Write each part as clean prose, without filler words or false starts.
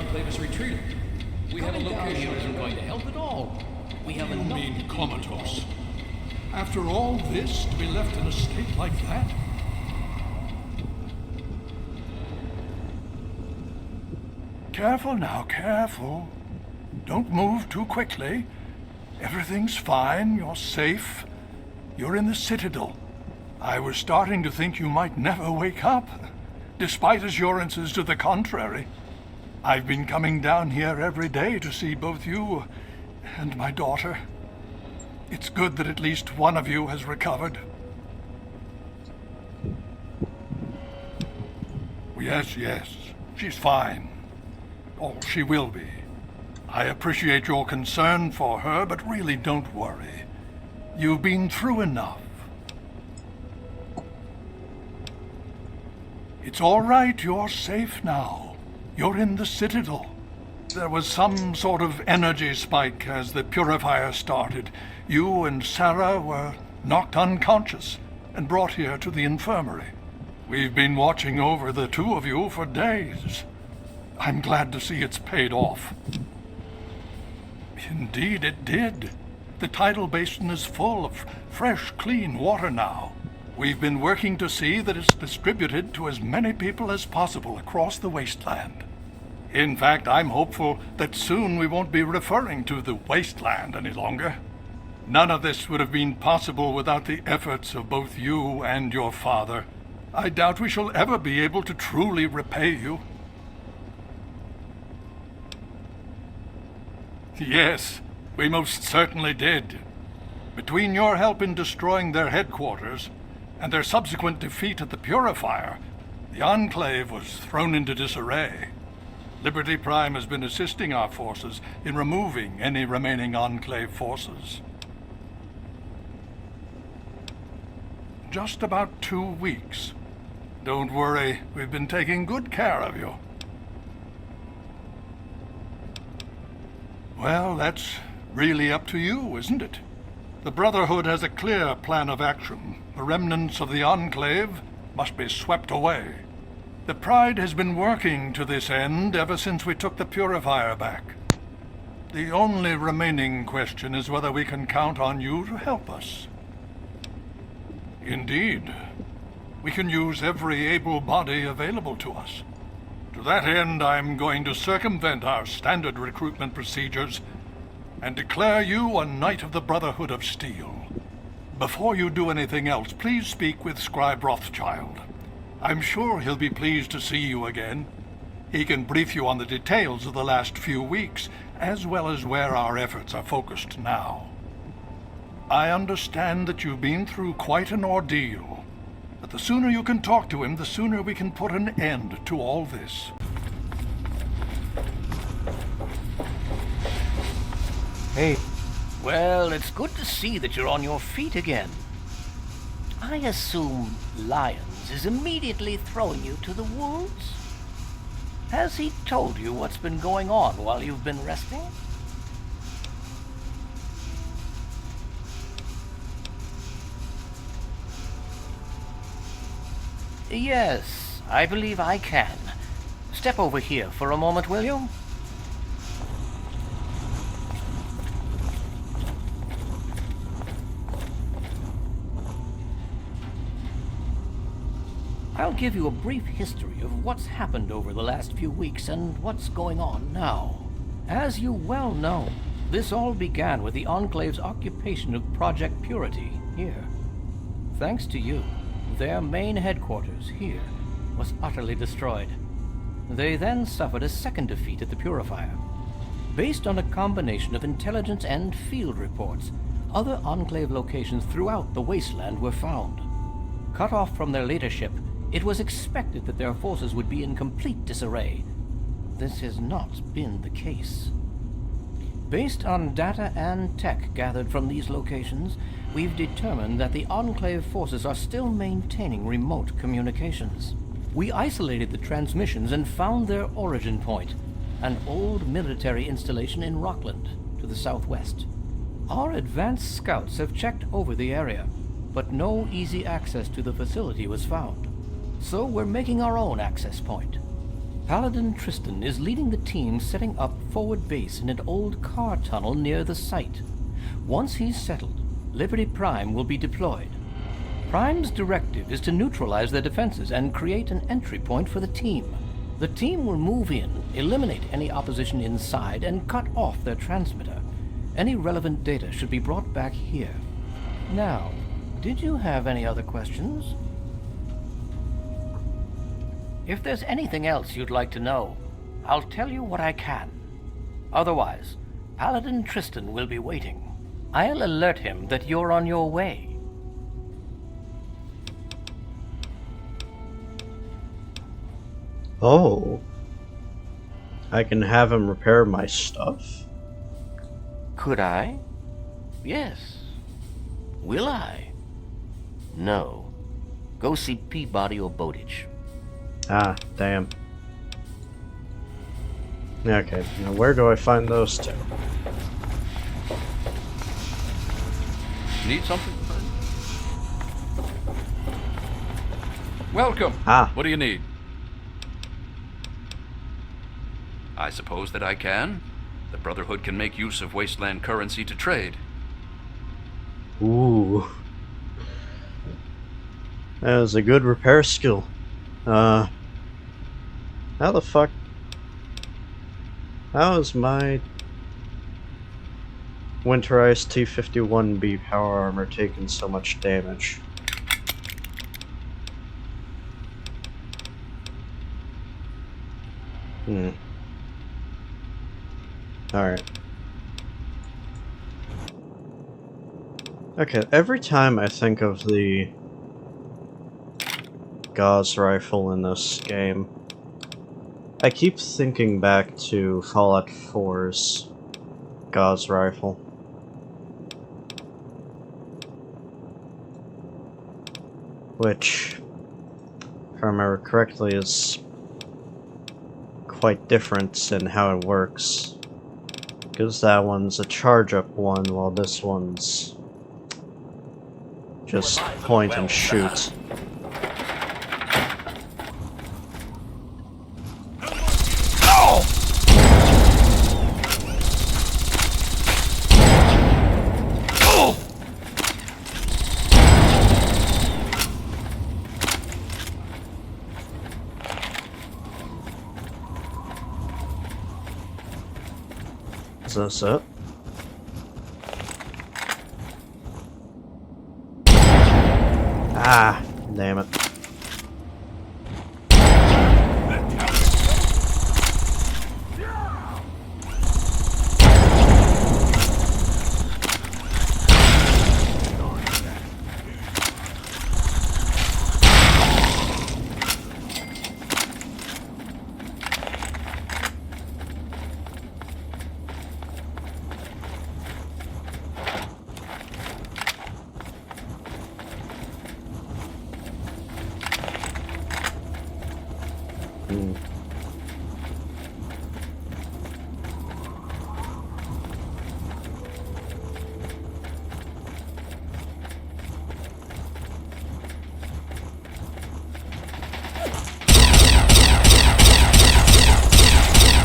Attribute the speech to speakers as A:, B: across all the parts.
A: Enclave has retreated. We have a
B: Coming down
A: location.
B: here isn't going to help at all. We have
C: You
B: enough
C: mean
B: to do.
C: comatose? After all this, to be left in a state like that? Careful now, careful. Don't move too quickly. Everything's fine, you're safe. You're in the Citadel. I was starting to think you might never wake up, despite assurances to the contrary. I've been coming down here every day to see both you and my daughter. It's good that at least one of you has recovered. Yes, she's fine. Oh, she will be. I appreciate your concern for her, but really don't worry. You've been through enough. It's all right, you're safe now. You're in the Citadel. There was some sort of energy spike as the purifier started. You and Sarah were knocked unconscious and brought here to the infirmary. We've been watching over the two of you for days. I'm glad to see it's paid off. Indeed it did. The tidal basin is full of fresh, clean water now. We've been working to see that it's distributed to as many people as possible across the wasteland. In fact, I'm hopeful that soon we won't be referring to the wasteland any longer. None of this would have been possible without the efforts of both you and your father. I doubt we shall ever be able to truly repay you. Yes, we most certainly did. Between your help in destroying their headquarters and their subsequent defeat at the Purifier, the Enclave was thrown into disarray. Liberty Prime has been assisting our forces in removing any remaining Enclave forces. Just about 2 weeks. Don't worry, we've been taking good care of you. Well, that's really up to you, isn't it? The Brotherhood has a clear plan of action. The remnants of the Enclave must be swept away. The Pride has been working to this end ever since we took the Purifier back. The only remaining question is whether we can count on you to help us. Indeed. We can use every able body available to us. To that end, I'm going to circumvent our standard recruitment procedures and declare you a Knight of the Brotherhood of Steel. Before you do anything else, please speak with Scribe Rothschild. I'm sure he'll be pleased to see you again. He can brief you on the details of the last few weeks, as well as where our efforts are focused now. I understand that you've been through quite an ordeal, but the sooner you can talk to him, the sooner we can put an end to all this.
B: Hey. Well, it's good to see that you're on your feet again. I assume Lyons is immediately throwing you to the wolves? Has he told you what's been going on while you've been resting? Yes, I believe I can. Step over here for a moment, will you? I'll give you a brief history of what's happened over the last few weeks and what's going on now. As you well know, this all began with the Enclave's occupation of Project Purity here. Thanks to you, their main headquarters here was utterly destroyed. They then suffered a second defeat at the Purifier. Based on a combination of intelligence and field reports, other Enclave locations throughout the wasteland were found. Cut off from their leadership, it was expected that their forces would be in complete disarray. This has not been the case. Based on data and tech gathered from these locations, we've determined that the Enclave forces are still maintaining remote communications. We isolated the transmissions and found their origin point, an old military installation in Rockland, to the southwest. Our advanced scouts have checked over the area, but no easy access to the facility was found. So we're making our own access point. Paladin Tristan is leading the team setting up forward base in an old car tunnel near the site. Once he's settled, Liberty Prime will be deployed. Prime's directive is to neutralize their defenses and create an entry point for the team. The team will move in, eliminate any opposition inside, and cut off their transmitter. Any relevant data should be brought back here. Now, did you have any other questions? If there's anything else you'd like to know, I'll tell you what I can. Otherwise, Paladin Tristan will be waiting. I'll alert him that you're on your way.
D: Oh. I can have him repair my stuff?
B: Could I? Yes. Will I? No. Go see Peabody or Bowditch.
D: Ah, damn. Okay, now where do I find those two?
A: Need something? Welcome.
D: Ah.
A: What do you need? I suppose that I can. The Brotherhood can make use of wasteland currency to trade.
D: Ooh. That was a good repair skill. How the fuck? How is my winterized T-51B power armor taking so much damage? Alright. Okay, every time I think of the Gauss rifle in this game, I keep thinking back to Fallout 4's Gauss rifle. Which, if I remember correctly, is quite different in how it works. Because that one's a charge-up one, while this one's just point and shoot. Is this it? Ah, damn it.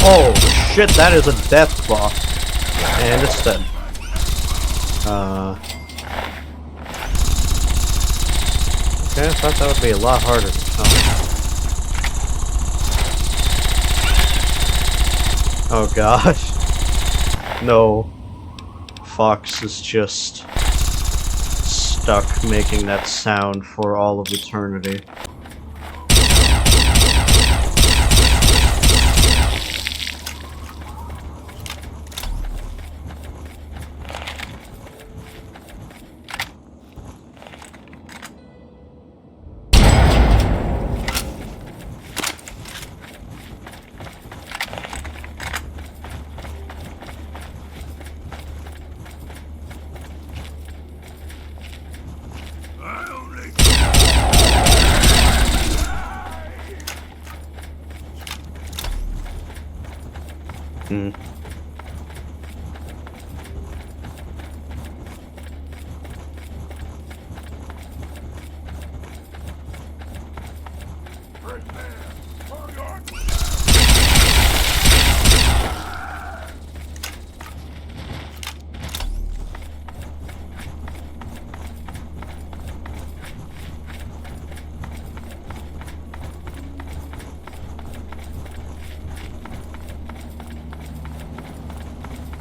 D: Oh shit, that is a death claw. And it's dead. Okay, I thought that would be a lot harder to kill. Oh gosh. No. Fox is just stuck making that sound for all of eternity.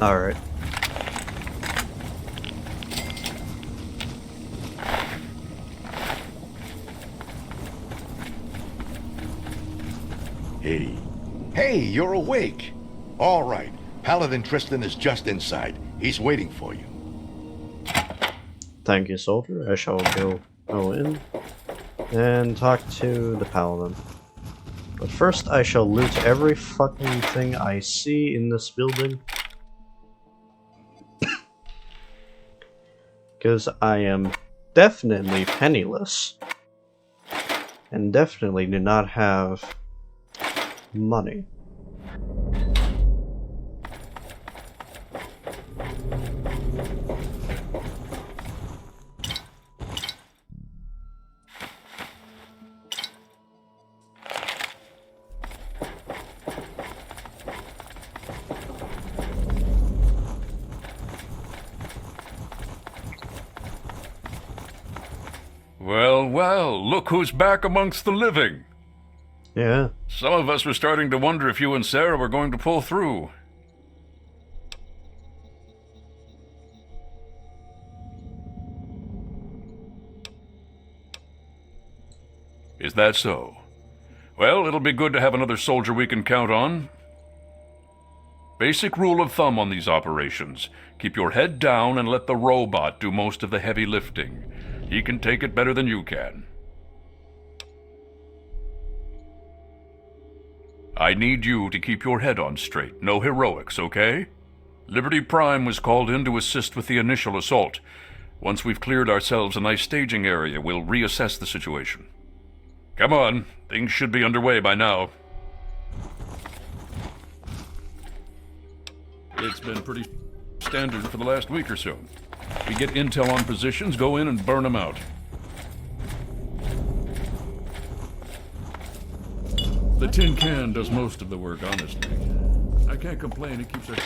D: Alright.
E: Hey. Hey, you're awake. All right. Paladin Tristan is just inside. He's waiting for you.
D: Thank you, soldier. I shall go in and talk to the paladin. But first, I shall loot every fucking thing I see in this building. Because I am definitely penniless. And definitely do not have money.
A: Well, well, look who's back amongst the living.
D: Yeah.
A: Some of us were starting to wonder if you and Sarah were going to pull through. Is that so? Well, it'll be good to have another soldier we can count on. Basic rule of thumb on these operations. Keep your head down and let the robot do most of the heavy lifting. He can take it better than you can. I need you to keep your head on straight. No heroics, okay? Liberty Prime was called in to assist with the initial assault. Once we've cleared ourselves a nice staging area, we'll reassess the situation. Come on, things should be underway by now. It's been pretty standard for the last week or so. We get intel on positions, go in and burn them out. The tin can does most of the work, honestly. I can't complain, it keeps our...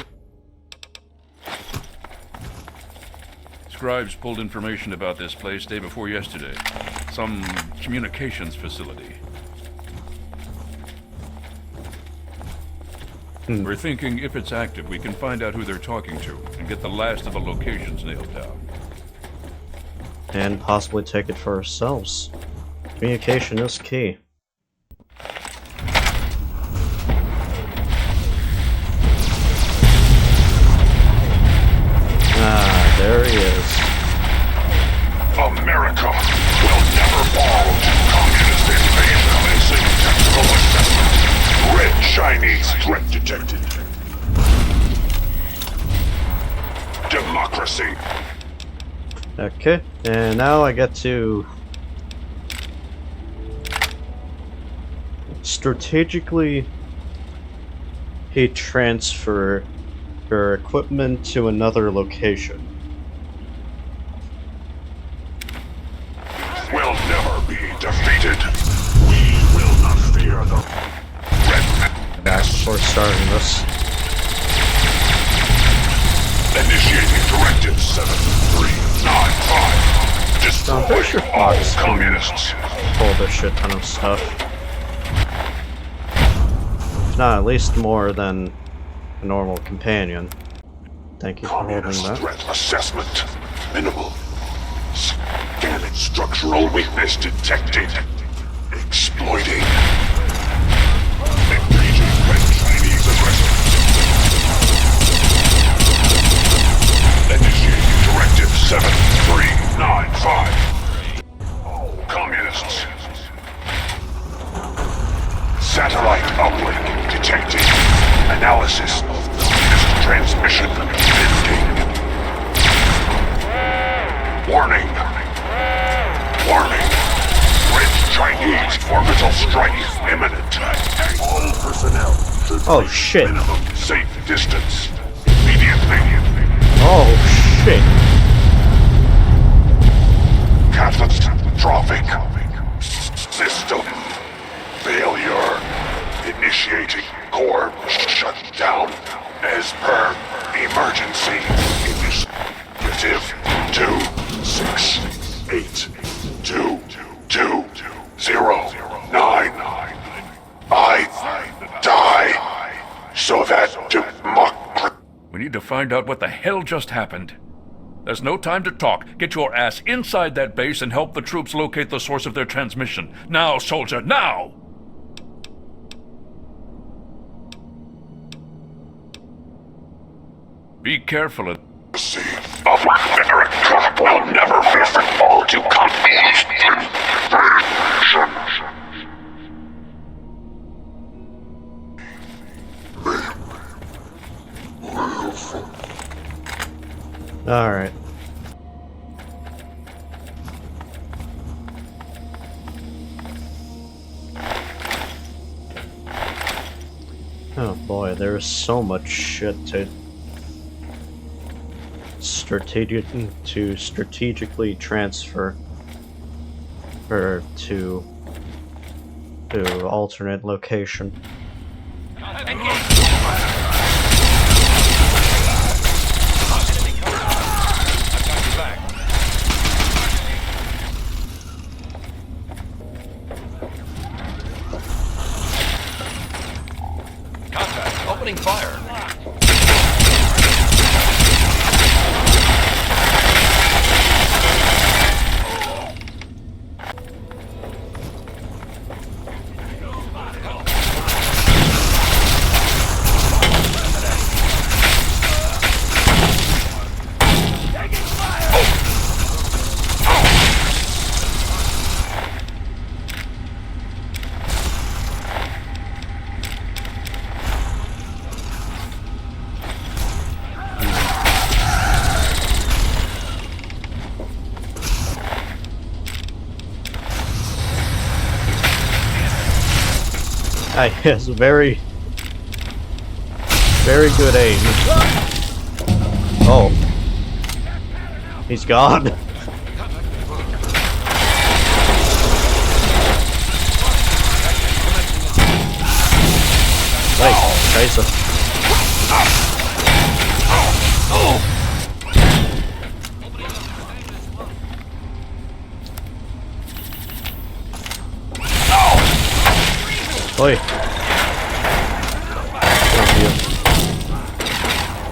A: Scribes pulled information about this place day before yesterday. Some communications facility. We're thinking if it's active, we can find out who they're talking to and get the last of the locations nailed down.
D: And possibly take it for ourselves. Communication is key. Ah, there he is.
F: America will never fall to communist invasion of a single technical assessment. Red Chinese threat detected. Democracy.
D: Okay, and now I get to strategically transfer your equipment to another location.
F: Will never be defeated. We will not fear the Red Mass.
D: For starting this.
F: Initiating Directive 7395. Destroy
D: I'm pretty sure
F: all
D: Fox can
F: communists.
D: pull this shit ton of stuff. If not, at least more than a normal companion. Thank you for holding
F: Communist
D: that.
F: threat assessment. Minimal. Scanning structural weakness detected. Exploiting. Engaging Red Chinese aggression. Initiating Directive 7395. All communists. Satellite uplink detected. Analysis of communist transmission ending. Warning. Warning. Red Chinese orbital strike imminent. All personnel should
D: Oh,
F: reach
D: shit.
F: minimum safe distance immediately.
D: Oh shit.
F: Catastrophic system failure. Initiating core shutdown as per emergency initiative 2682209. I die so that democracy.
A: We need to find out what the hell just happened. There's no time to talk. Get your ass inside that base and help the troops locate the source of their transmission. Now, soldier, now! Be careful of...
F: See, of Confederate trap will never be fall to complete invasion.
D: Alright. Oh boy, there is so much shit to strategically transfer or to alternate location.
B: Contact. Opening fire.
D: He has very good aim. Oh. He's gone. Wait, Scheiße. Oi.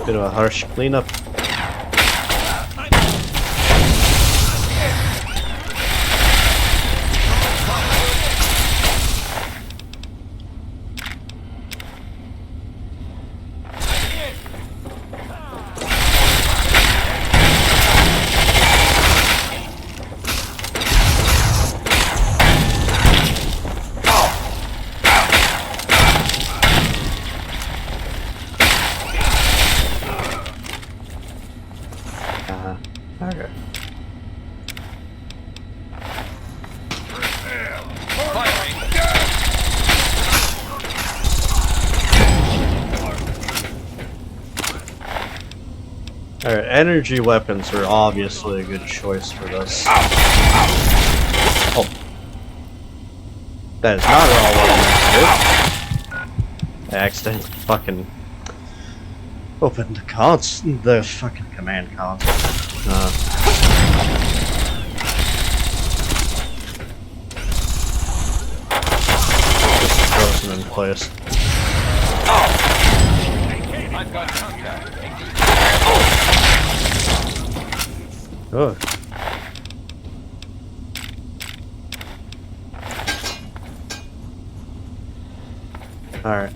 D: Bit of a harsh cleanup. Okay. Alright, energy weapons are obviously a good choice for this. Oh. That is not at all what I meant to do. I accidentally fucking opened the fucking command console. Just frozen in place.
B: I've got contact.
D: Oh. Alright.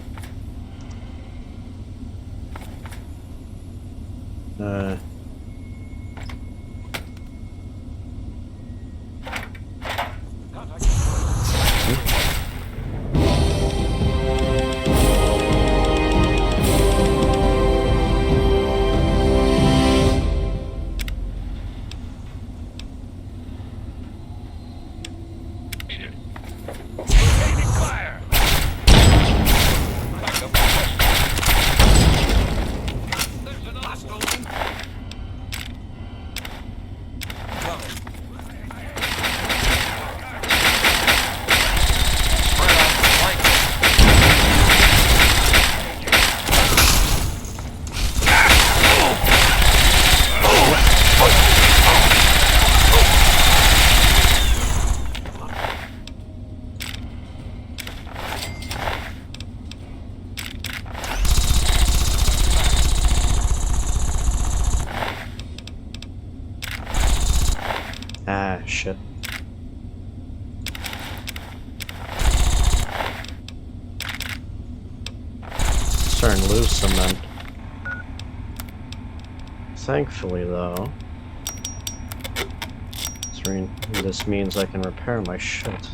D: Ah, shit. Starting to lose cement. Thankfully, though, this means I can repair my shit.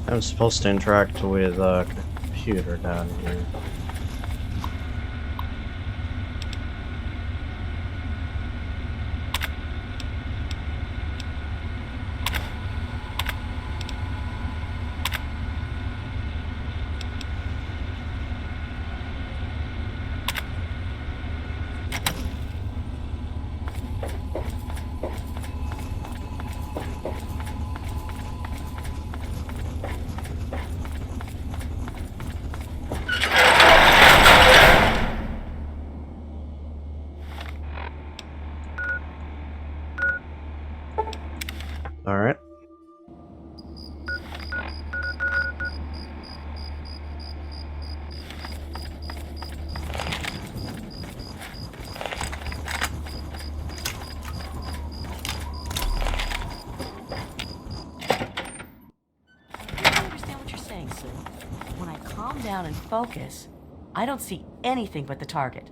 D: I'm supposed to interact with a computer down here. Alright.
G: I don't understand what you're saying, Sue. When I calm down and focus, I don't see anything but the target.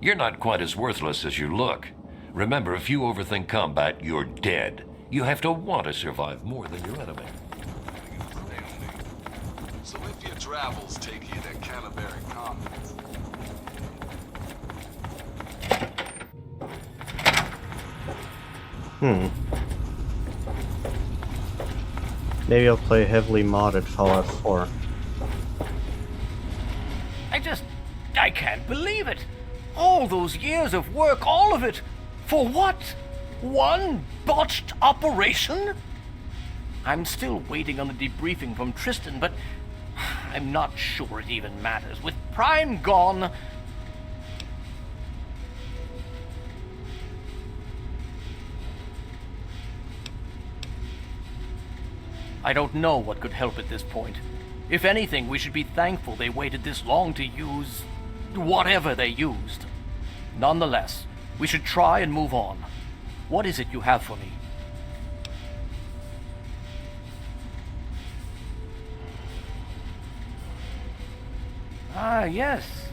H: You're not quite as worthless as you look. Remember, if you overthink combat, you're dead. You have to want to survive more than your enemy.
I: So if your travels take you to Canterbury Commons,
D: Maybe I'll play heavily modded Fallout 4.
B: I can't believe it. All those years of work, all of it. For what? One botched operation? I'm still waiting on the debriefing from Tristan, but I'm not sure it even matters. With Prime gone... I don't know what could help at this point. If anything, we should be thankful they waited this long to use... whatever they used. Nonetheless, we should try and move on. What is it you have for me? Ah, yes.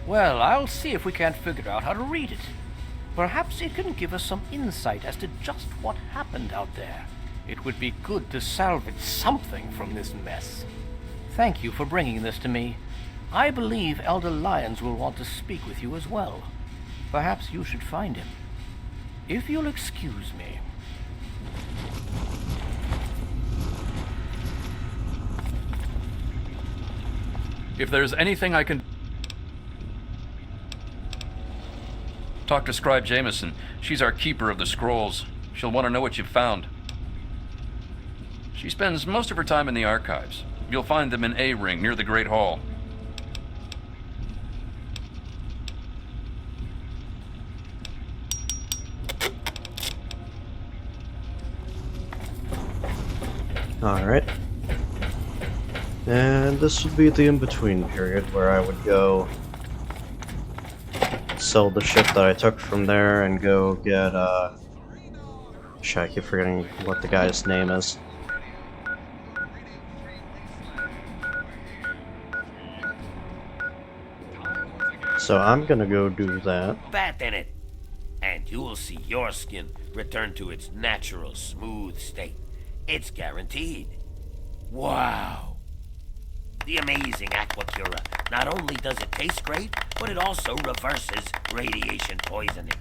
B: Well, I'll see if we can't figure out how to read it. Perhaps it can give us some insight as to just what happened out there. It would be good to salvage something from this mess. Thank you for bringing this to me. I believe Elder Lyons will want to speak with you as well. Perhaps you should find him. If you'll excuse me.
A: If there's anything I can... Talk to Scribe Jameson. She's our keeper of the scrolls. She'll want to know what you've found. She spends most of her time in the archives. You'll find them in A-Ring, near the Great Hall.
D: Alright. And this would be the in-between period where I would go sell the ship that I took from there and go get, shit, I keep forgetting what the guy's name is. So I'm gonna go do that.
J: Bath in it, and you will see your skin return to its natural, smooth state. It's guaranteed. Wow. The amazing Aquacura. Not only does it taste great, but it also reverses radiation poisoning.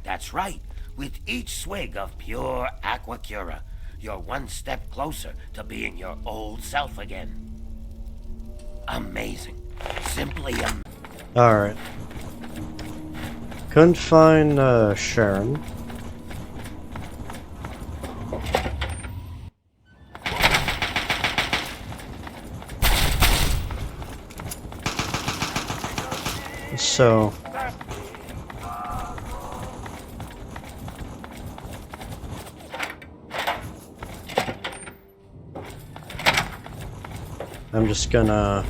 J: That's right. With each swig of pure Aquacura, you're one step closer to being your old self again. Amazing. Simply amazing.
D: Alright. Couldn't find Sharon. So I'm just gonna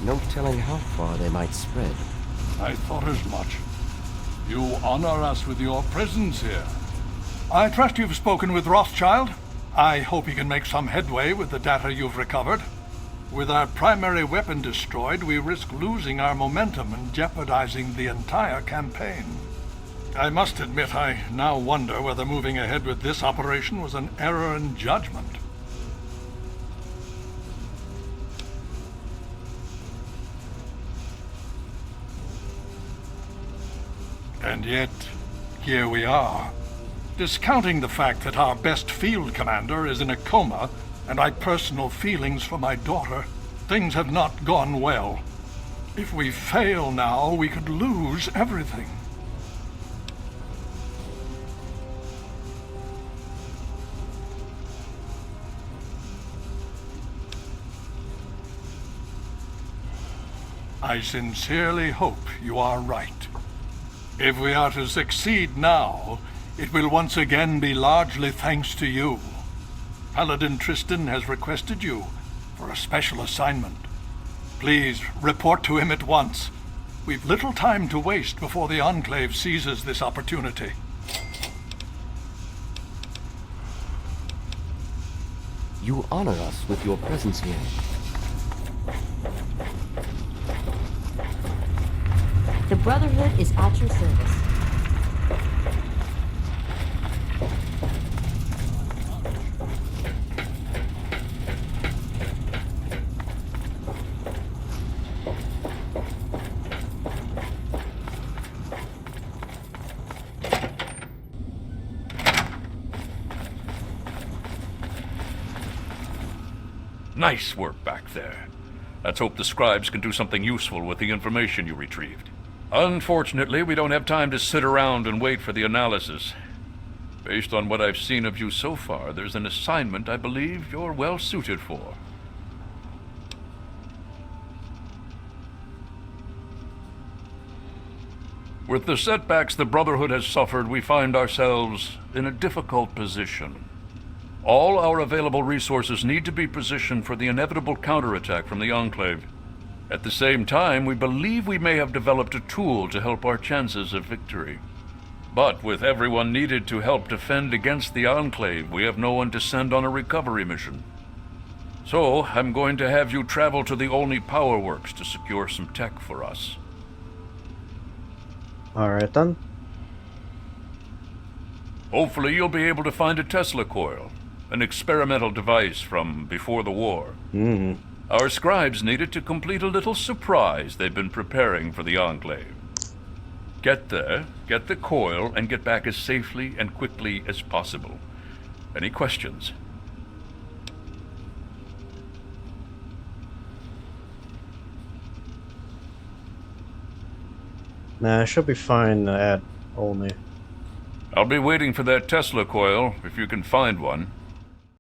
K: no telling how far they might spread.
C: I thought as much. You honor us with your presence here. I trust you've spoken with Rothschild. I hope he can make some headway with the data you've recovered. With our primary weapon destroyed, we risk losing our momentum and jeopardizing the entire campaign. I must admit, I now wonder whether moving ahead with this operation was an error in judgment. And yet, here we are. Discounting the fact that our best field commander is in a coma, and I personal feelings for my daughter, things have not gone well. If we fail now, we could lose everything. I sincerely hope you are right. If we are to succeed now, it will once again be largely thanks to you. Paladin Tristan has requested you for a special assignment. Please report to him at once. We've little time to waste before the Enclave seizes this opportunity.
K: You honor us with your presence here.
L: The Brotherhood is at your service.
A: Nice work back there. Let's hope the scribes can do something useful with the information you retrieved. Unfortunately, we don't have time to sit around and wait for the analysis. Based on what I've seen of you so far, there's an assignment I believe you're well suited for. With the setbacks the Brotherhood has suffered, we find ourselves in a difficult position. All our available resources need to be positioned for the inevitable counterattack from the Enclave. At the same time, we believe we may have developed a tool to help our chances of victory. But with everyone needed to help defend against the Enclave, we have no one to send on a recovery mission. So, I'm going to have you travel to the Olney Power Works to secure some tech for us.
D: Alright then.
A: Hopefully you'll be able to find a Tesla coil, an experimental device from before the war. Our scribes needed to complete a little surprise they've been preparing for the Enclave. Get there, get the coil, and get back as safely and quickly as possible. Any questions?
D: Nah, I should be fine at Olney.
A: I'll be waiting for that Tesla coil, if you can find one.